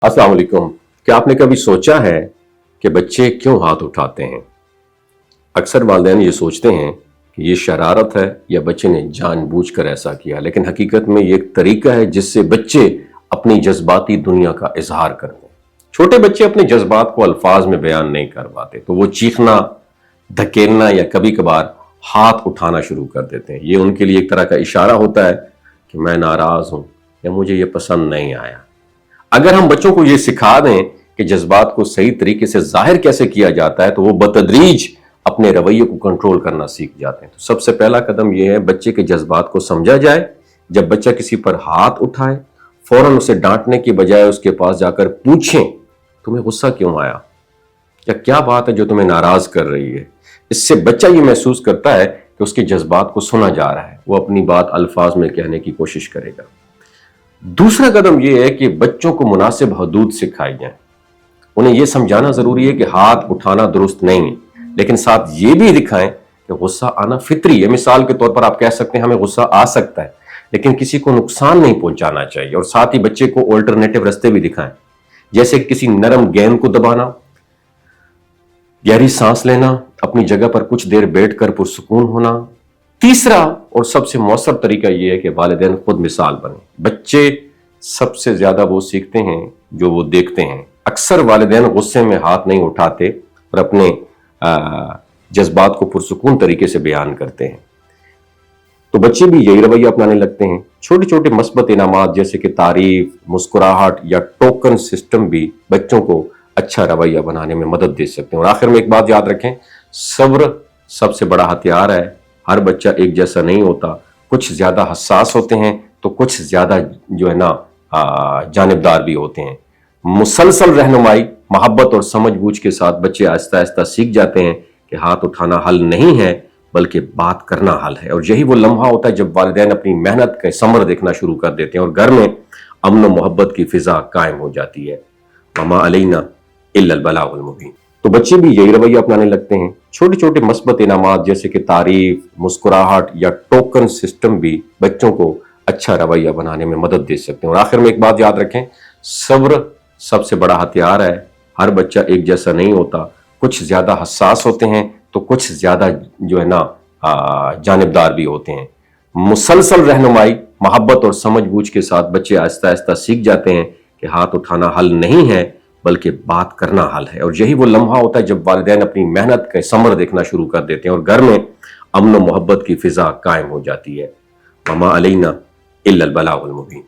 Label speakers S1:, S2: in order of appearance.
S1: अस्सलाम वालेकुम। क्या आपने कभी सोचा है कि बच्चे क्यों हाथ उठाते हैं? अक्सर वालिदैन ये सोचते हैं कि ये शरारत है या बच्चे ने जानबूझकर ऐसा किया, लेकिन हकीकत में ये एक तरीका है जिससे बच्चे अपनी जज्बाती दुनिया का इजहार करते हैं। छोटे बच्चे अपने जज्बात को अल्फाज में बयान नहीं कर पाते, तो वो चीखना, धकेलना या कभी कभार हाथ उठाना शुरू कर देते हैं। ये उनके लिए एक तरह का इशारा होता है कि मैं नाराज हूं या मुझे ये पसंद नहीं आया। अगर हम बच्चों को ये सिखा दें कि जज्बात को सही तरीके से जाहिर कैसे किया जाता है, तो वो बतदरीज अपने रवैये को कंट्रोल करना सीख जाते हैं। तो सबसे पहला कदम यह है, बच्चे के जज्बात को समझा जाए। जब बच्चा किसी पर हाथ उठाए, फौरन उसे डांटने की बजाय उसके पास जाकर पूछें, तुम्हें गुस्सा क्यों आया या क्या बात है जो तुम्हें नाराज कर रही है। इससे बच्चा ये महसूस करता है कि उसके जज्बात को सुना जा रहा है, वो अपनी बात अल्फाज में कहने की कोशिश करेगा। दूसरा कदम यह है कि बच्चों को मुनासिब हदूद सिखाई जाए। उन्हें यह समझाना जरूरी है कि हाथ उठाना दुरुस्त नहीं है, लेकिन साथ ये भी दिखाएं कि गुस्सा आना फितरी है। मिसाल के तौर पर आप कह सकते हैं, हमें गुस्सा आ सकता है, लेकिन किसी को नुकसान नहीं पहुंचाना चाहिए। और साथ ही बच्चे को ऑल्टरनेटिव रास्ते भी दिखाएं, जैसे किसी नरम गेंद को दबाना, गहरी सांस लेना, अपनी जगह पर कुछ देर बैठकर पुरसुकून होना। तीसरा और सबसे मौसर तरीका यह है कि वालिदैन खुद मिसाल बने। बच्चे सबसे ज्यादा वो सीखते हैं जो वो देखते हैं। अक्सर वालिदैन गुस्से में हाथ नहीं उठाते और अपने जज्बात को पुरसुकून तरीके से बयान करते हैं, तो बच्चे भी यही रवैया अपनाने लगते हैं। छोटे छोटे मस्बत इनामात जैसे कि तारीफ, मुस्कुराहट या टोकन सिस्टम भी बच्चों को अच्छा रवैया बनाने में मदद दे सकते हैं। और आखिर में एक बात याद रखें, सब्र सबसे बड़ा हथियार है। हर बच्चा एक जैसा नहीं होता, कुछ ज्यादा हसास होते हैं तो कुछ ज्यादा जो है ना जानिबदार भी होते हैं। मुसलसल रहनुमाई, मोहब्बत और समझबूझ के साथ बच्चे आहिस्ता आहिस्ता सीख जाते हैं कि हाथ उठाना हल नहीं है बल्कि बात करना हल है। और यही वो लम्हा होता है जब वालिदैन अपनी मेहनत का समर देखना शुरू कर देते हैं और घर में अमन और मोहब्बत की फिजा कायम हो जाती है। वमा अलैना इल्लल बलागुल मुबीन। तो बच्चे भी यही रवैया अपनाने लगते हैं। छोटे छोटे मस्बत इनामात जैसे कि तारीफ, मुस्कुराहट या टोकन सिस्टम भी बच्चों को अच्छा रवैया बनाने में मदद दे सकते हैं। और आखिर में एक बात याद रखें, सब्र सबसे बड़ा हथियार है। हर बच्चा एक जैसा नहीं होता, कुछ ज्यादा हसास होते हैं तो कुछ ज्यादा जो है ना जानिबदार भी होते हैं। मुसलसल रहनुमाई, मोहब्बत और समझबूझ के साथ बच्चे आहिस्ता आहिस्ता सीख जाते हैं कि हाथ उठाना हल नहीं है बल्कि बात करना हल है। और यही वो लम्हा होता है जब वालिदैन अपनी मेहनत का समर देखना शुरू कर देते हैं और घर में अमन और मोहब्बत की फिजा कायम हो जाती है। वमा अलैना इल्लल बलागुल मुबीन।